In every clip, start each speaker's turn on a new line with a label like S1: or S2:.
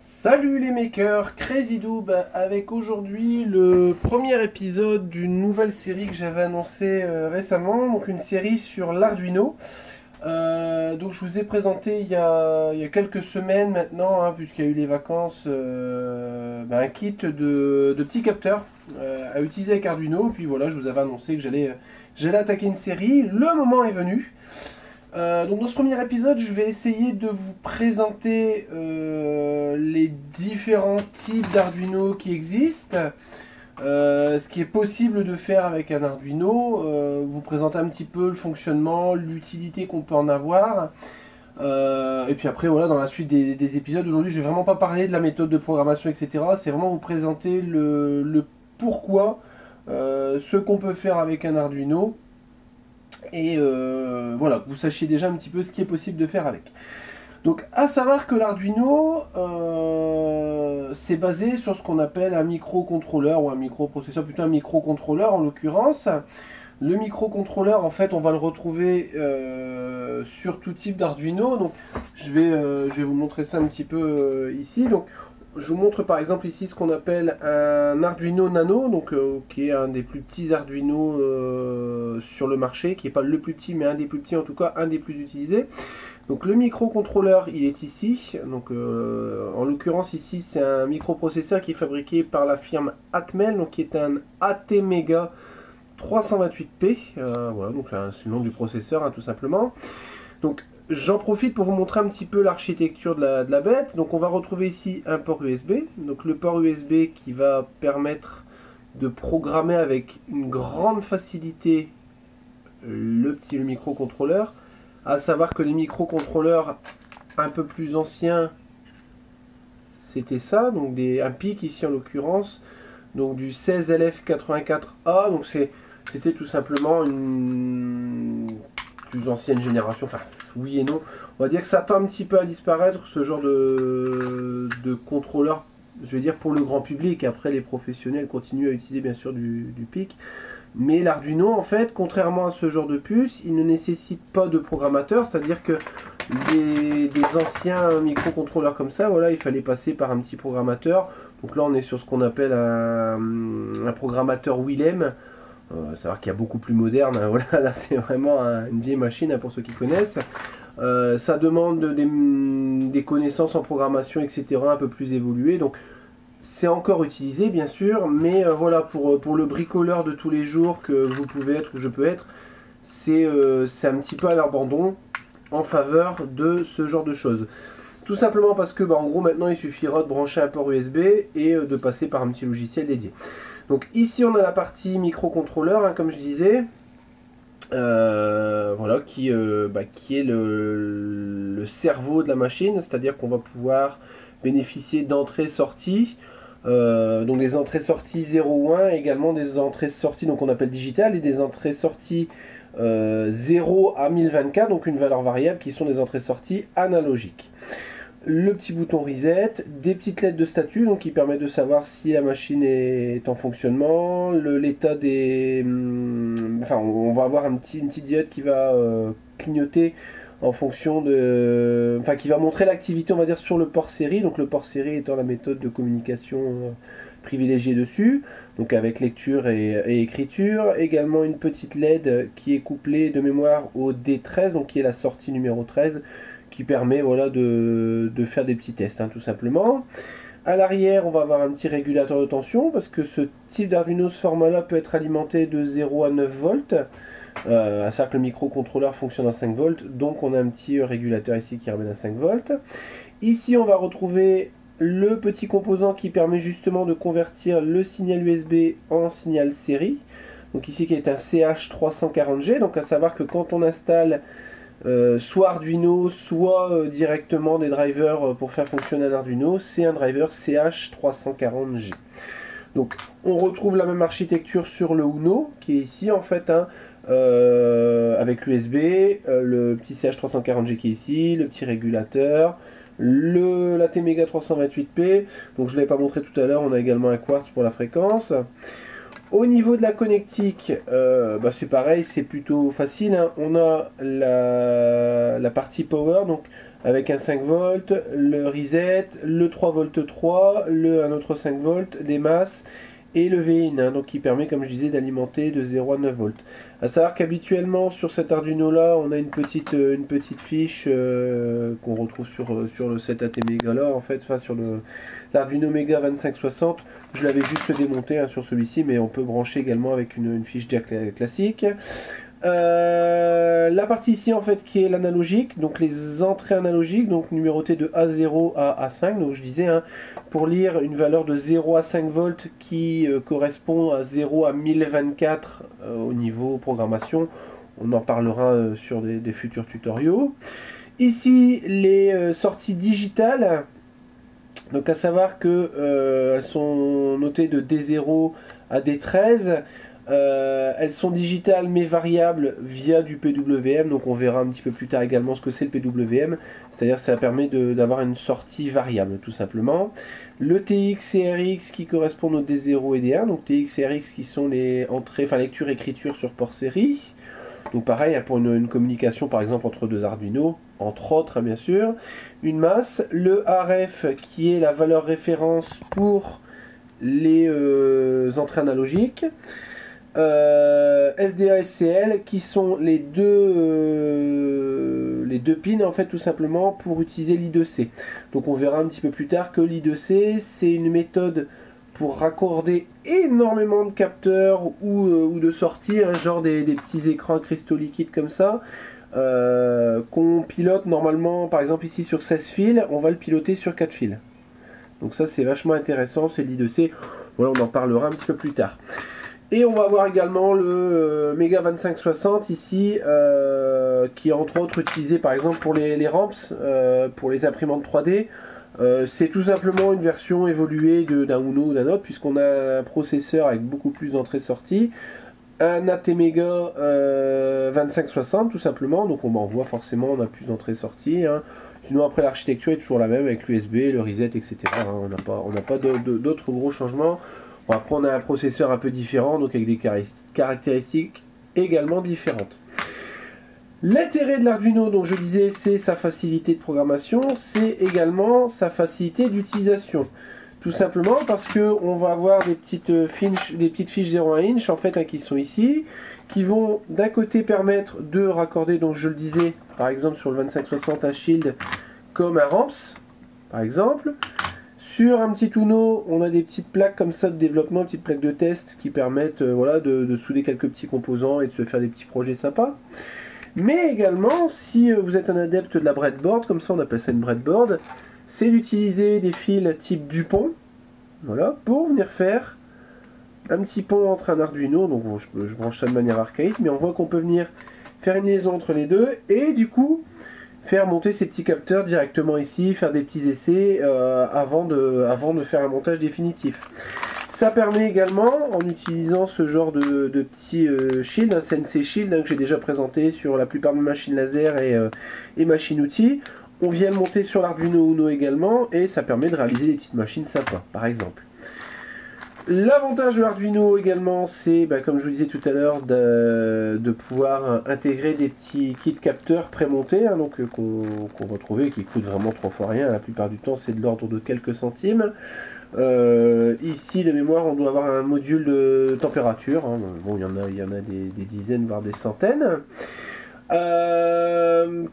S1: Salut les makers, CrazyDoob avec aujourd'hui le premier épisode d'une nouvelle série que j'avais annoncée récemment, donc une série sur l'Arduino. Donc je vous ai présenté il y a quelques semaines maintenant, puisqu'il y a eu les vacances, un kit de petits capteurs à utiliser avec Arduino. Puis voilà, je vous avais annoncé que j'allais attaquer une série, le moment est venu. Donc dans ce premier épisode, je vais essayer de vous présenter les différents types d'Arduino qui existent, ce qui est possible de faire avec un Arduino, vous présenter un petit peu le fonctionnement, l'utilité qu'on peut en avoir, et puis après voilà, dans la suite des épisodes, aujourd'hui je vais vraiment pas parler de la méthode de programmation, etc. C'est vraiment vous présenter le pourquoi, ce qu'on peut faire avec un Arduino. Et voilà, que vous sachiez déjà un petit peu ce qui est possible de faire avec. Donc, à savoir que l'Arduino, c'est basé sur ce qu'on appelle un microcontrôleur, ou un microprocesseur, plutôt un microcontrôleur en l'occurrence. Le microcontrôleur, en fait, on va le retrouver sur tout type d'Arduino. Donc, je vais vous montrer ça un petit peu ici. Donc, je vous montre par exemple ici ce qu'on appelle un Arduino Nano, donc qui est un des plus petits Arduino sur le marché, qui n'est pas le plus petit, mais un des plus petits, en tout cas un des plus utilisés. Donc le microcontrôleur, il est ici. Donc en l'occurrence ici, c'est un microprocesseur qui est fabriqué par la firme Atmel, donc qui est un ATmega 328P. Voilà, donc c'est le nom du processeur, tout simplement. Donc j'en profite pour vous montrer un petit peu l'architecture de la bête. Donc on va retrouver ici un port USB. Donc le port USB qui va permettre de programmer avec une grande facilité le microcontrôleur. À savoir que les microcontrôleurs un peu plus anciens, c'était ça. Donc un PIC ici en l'occurrence. Donc du 16LF84A. Donc c'était tout simplement une plus ancienne génération. Enfin, oui et non. On va dire que ça tend un petit peu à disparaître, ce genre de contrôleur, je vais dire pour le grand public. Après, les professionnels continuent à utiliser bien sûr du PIC. Mais l'Arduino, en fait, contrairement à ce genre de puce, il ne nécessite pas de programmateur. C'est-à-dire que des anciens microcontrôleurs comme ça, voilà, il fallait passer par un petit programmateur. Donc là, on est sur ce qu'on appelle un programmateur Willem. Savoir qu'il y a beaucoup plus moderne, voilà, là c'est vraiment une vieille machine pour ceux qui connaissent. Ça demande des connaissances en programmation, etc. un peu plus évoluées, donc c'est encore utilisé bien sûr, mais voilà, pour le bricoleur de tous les jours que vous pouvez être ou je peux être, c'est un petit peu à l'abandon en faveur de ce genre de choses. Tout simplement parce que en gros maintenant il suffira de brancher un port USB et de passer par un petit logiciel dédié. Donc ici on a la partie microcontrôleur, comme je disais, voilà, qui est le cerveau de la machine, c'est-à-dire qu'on va pouvoir bénéficier d'entrées-sorties, donc des entrées-sorties 0 ou 1, également des entrées-sorties donc on appelle digitales, et des entrées-sorties 0 à 1024, donc une valeur variable, qui sont des entrées-sorties analogiques. Le petit bouton reset, des petites lettres de statut donc qui permettent de savoir si la machine est en fonctionnement, l'état des... Enfin, on va avoir une petite diode qui va clignoter en fonction de... Enfin, qui va montrer l'activité, on va dire, sur le port série. Donc le port série étant la méthode de communication privilégiée dessus, donc avec lecture et écriture. Également une petite LED qui est couplée de mémoire au D13, donc qui est la sortie numéro 13, qui permet, voilà, de faire des petits tests, tout simplement. À l'arrière, on va avoir un petit régulateur de tension, parce que ce type d'Arduino, ce format-là, peut être alimenté de 0 à 9 volts. À savoir que le microcontrôleur fonctionne à 5 volts, donc on a un petit régulateur ici qui ramène à 5 volts. Ici, on va retrouver le petit composant qui permet justement de convertir le signal USB en signal série. Donc ici, qui est un CH340G, donc à savoir que quand on installe soit Arduino, soit directement des drivers pour faire fonctionner un Arduino, c'est un driver CH340G. Donc on retrouve la même architecture sur le Uno, qui est ici en fait, hein, avec l'USB, le petit CH340G qui est ici, le petit régulateur, la T-Mega 328P, donc je ne l'avais pas montré tout à l'heure, on a également un quartz pour la fréquence. Au niveau de la connectique, c'est pareil, c'est plutôt facile, hein. On a la partie power, donc avec un 5 volts, le reset, le 3 volts 3, un autre 5 volts, des masses, et le VIN, hein, donc qui permet, comme je disais, d'alimenter de 0 à 9 volts. A savoir qu'habituellement, sur cet Arduino là, on a une petite fiche qu'on retrouve sur le 7 ATmega là, en fait, enfin sur l'Arduino Mega 2560. Je l'avais juste démonté, hein, sur celui-ci, mais on peut brancher également avec une fiche jack classique. La partie ici en fait qui est l'analogique, donc les entrées analogiques, donc numérotées de A0 à A5, donc je disais, hein, pour lire une valeur de 0 à 5 volts qui correspond à 0 à 1024 au niveau programmation. On en parlera sur des futurs tutoriaux. Ici les sorties digitales, donc à savoir que elles sont notées de D0 à D13. Elles sont digitales mais variables via du PWM, donc on verra un petit peu plus tard également ce que c'est le PWM, c'est-à-dire ça permet d'avoir une sortie variable tout simplement. Le TX et RX qui correspondent au D0 et D1, donc TX et RX qui sont les entrées, enfin lecture-écriture sur port série. Donc pareil, pour une communication par exemple entre deux Arduino, entre autres, hein, bien sûr. Une masse, le RF qui est la valeur référence pour les entrées analogiques. SDA, SCL qui sont les deux pins en fait tout simplement pour utiliser l'I2C. Donc on verra un petit peu plus tard que l'I2C c'est une méthode pour raccorder énormément de capteurs ou de sorties, hein, genre des petits écrans à cristaux liquides comme ça, qu'on pilote normalement par exemple ici sur 16 fils, on va le piloter sur 4 fils. Donc ça c'est vachement intéressant, c'est l'I2C, voilà, on en parlera un petit peu plus tard. Et on va voir également le Mega 2560 ici, qui est entre autres utilisé par exemple pour les ramps, pour les imprimantes 3D. C'est tout simplement une version évoluée d'un Uno ou d'un autre, puisqu'on a un processeur avec beaucoup plus d'entrées-sorties, un ATmega 2560 tout simplement, donc on en voit forcément, on a plus d'entrées-sorties, hein. Sinon après l'architecture est toujours la même avec l'USB, le reset, etc. hein. On n'a pas d'autres gros changements. Bon, après on a un processeur un peu différent, donc avec des caractéristiques également différentes. L'intérêt de l'Arduino, donc je disais, c'est sa facilité de programmation, c'est également sa facilité d'utilisation. Tout simplement parce que on va avoir des petites fiches 0 à 1 inch en fait, hein, qui sont ici, qui vont d'un côté permettre de raccorder, donc je le disais, par exemple sur le 2560 un shield comme un ramps, par exemple. Sur un petit Uno, on a des petites plaques comme ça de développement, petites plaques de test qui permettent voilà, de souder quelques petits composants et de se faire des petits projets sympas. Mais également, si vous êtes un adepte de la breadboard, comme ça on appelle ça une breadboard, c'est d'utiliser des fils type Dupont, voilà, pour venir faire un petit pont entre un Arduino. Donc bon, je branche ça de manière archaïque, mais on voit qu'on peut venir faire une liaison entre les deux et du coup faire monter ces petits capteurs directement ici, faire des petits essais avant de faire un montage définitif. Ça permet également, en utilisant ce genre de petits shields, un CNC Shield, hein, que j'ai déjà présenté sur la plupart de mes machines laser et machines outils, on vient le monter sur l'Arduino Uno également, et ça permet de réaliser des petites machines sympas, par exemple. L'avantage de l'Arduino également, c'est, comme je vous disais tout à l'heure, de pouvoir intégrer des petits kits capteurs prémontés, hein, donc qu'on va trouver, qui coûtent vraiment 3 fois rien. La plupart du temps, c'est de l'ordre de quelques centimes. Ici, de mémoire, on doit avoir un module de température. Hein. Bon, il y en a des dizaines, voire des centaines.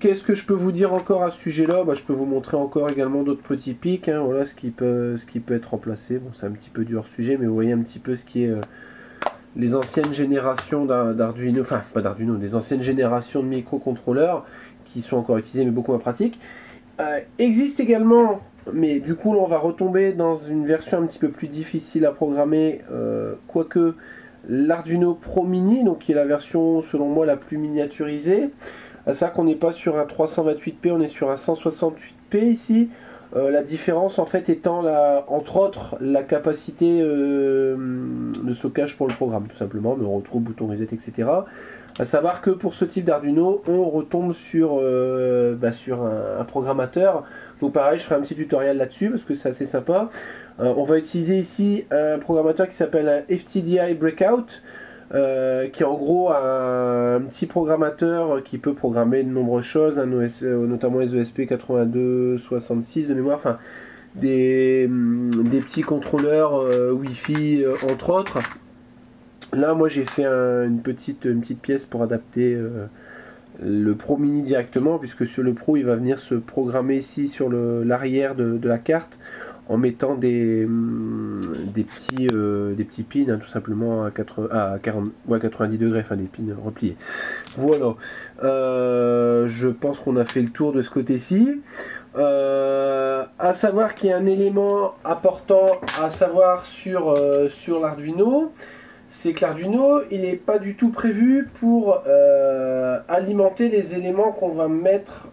S1: Qu'est-ce que je peux vous dire encore à ce sujet-là? Je peux vous montrer encore également d'autres petits pics, hein, voilà ce qui peut être remplacé. Bon, c'est un petit peu du hors-sujet, mais vous voyez un petit peu ce qui est les anciennes générations d'Arduino, enfin pas d'Arduino, des anciennes générations de microcontrôleurs qui sont encore utilisés mais beaucoup moins pratiques. Existe également, mais du coup là on va retomber dans une version un petit peu plus difficile à programmer, quoique l'Arduino Pro Mini, donc qui est la version selon moi la plus miniaturisée, à savoir qu'on n'est pas sur un 328p, on est sur un 168p ici. La différence en fait étant entre autres la capacité de stockage pour le programme tout simplement, on retrouve bouton reset, etc. À savoir que pour ce type d'Arduino, on retombe sur un programmateur. Donc pareil, je ferai un petit tutoriel là-dessus parce que c'est assez sympa. On va utiliser ici un programmateur qui s'appelle un FTDI Breakout, qui est en gros un petit programmateur qui peut programmer de nombreuses choses, notamment les ESP8266 de mémoire, enfin des petits contrôleurs Wi-Fi entre autres. Là, moi, j'ai fait une petite pièce pour adapter le Pro Mini directement, puisque sur le Pro, il va venir se programmer ici sur l'arrière de la carte en mettant des petits pins, hein, tout simplement à 90 degrés, enfin des pins repliés. Voilà. Je pense qu'on a fait le tour de ce côté-ci. À savoir qu'il y a un élément important à savoir sur l'Arduino. C'est que l'Arduino, il n'est pas du tout prévu pour alimenter les éléments qu'on va mettre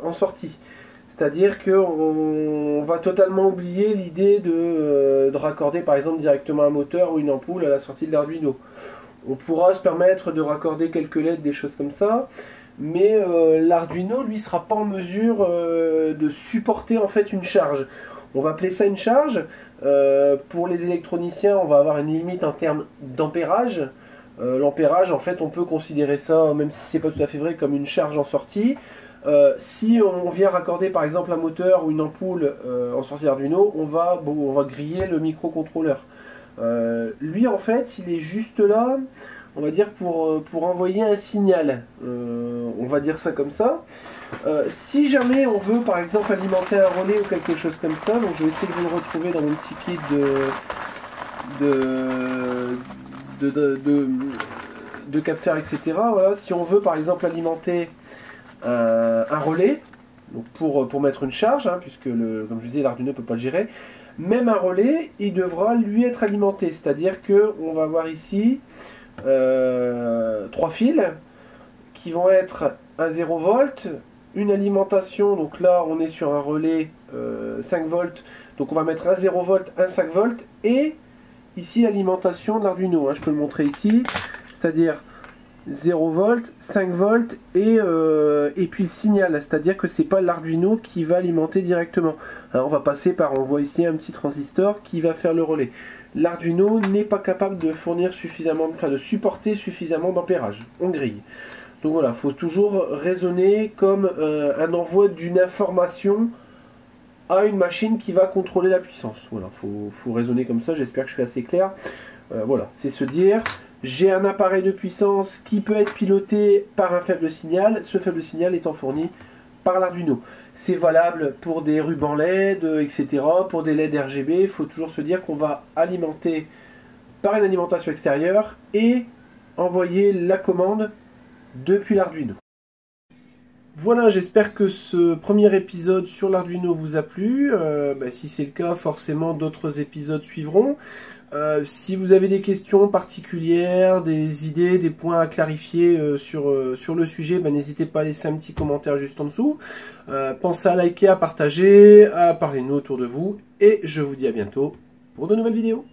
S1: en sortie. C'est-à-dire qu'on va totalement oublier l'idée de raccorder par exemple directement un moteur ou une ampoule à la sortie de l'Arduino. On pourra se permettre de raccorder quelques LED, des choses comme ça, mais l'Arduino, lui, sera pas en mesure de supporter en fait une charge. On va appeler ça une charge. Pour les électroniciens, on va avoir une limite en termes d'ampérage. L'ampérage, en fait, on peut considérer ça, même si c'est pas tout à fait vrai, comme une charge en sortie. Si on vient raccorder par exemple un moteur ou une ampoule en sortie Arduino, on va griller le microcontrôleur. Lui, en fait, il est juste là, on va dire, pour envoyer un signal. On va dire ça comme ça. Si jamais on veut par exemple alimenter un relais ou quelque chose comme ça, donc je vais essayer de vous le retrouver dans mon petit kit de capteurs, etc. Voilà, si on veut par exemple alimenter un relais, donc pour mettre une charge, hein, puisque comme je disais, l'Arduino ne peut pas le gérer, même un relais, il devra lui être alimenté, c'est-à-dire qu'on va avoir ici 3 fils qui vont être à 0 volts, une alimentation, donc là on est sur un relais 5 volts, donc on va mettre un 0 volts, un 5 volts, et ici l'alimentation de l'Arduino, hein, je peux le montrer ici, c'est-à-dire 0 volts, 5 volts et puis le signal, c'est-à-dire que c'est pas l'Arduino qui va alimenter directement. Alors on va passer par, on voit ici un petit transistor qui va faire le relais. L'Arduino n'est pas capable de fournir suffisamment, enfin de supporter suffisamment d'ampérage. On grille. Donc voilà, il faut toujours raisonner comme un envoi d'une information à une machine qui va contrôler la puissance. Voilà, faut raisonner comme ça, j'espère que je suis assez clair. Voilà, c'est se dire, j'ai un appareil de puissance qui peut être piloté par un faible signal, ce faible signal étant fourni par l'Arduino. C'est valable pour des rubans LED, etc., pour des LED RGB, il faut toujours se dire qu'on va alimenter par une alimentation extérieure et envoyer la commande depuis l'Arduino. Voilà, j'espère que ce premier épisode sur l'Arduino vous a plu. Si c'est le cas, forcément d'autres épisodes suivront. Si vous avez des questions particulières, des idées, des points à clarifier sur le sujet, n'hésitez pas à laisser un petit commentaire juste en dessous. Pensez à liker, à partager, à parler de nous autour de vous. Et je vous dis à bientôt pour de nouvelles vidéos.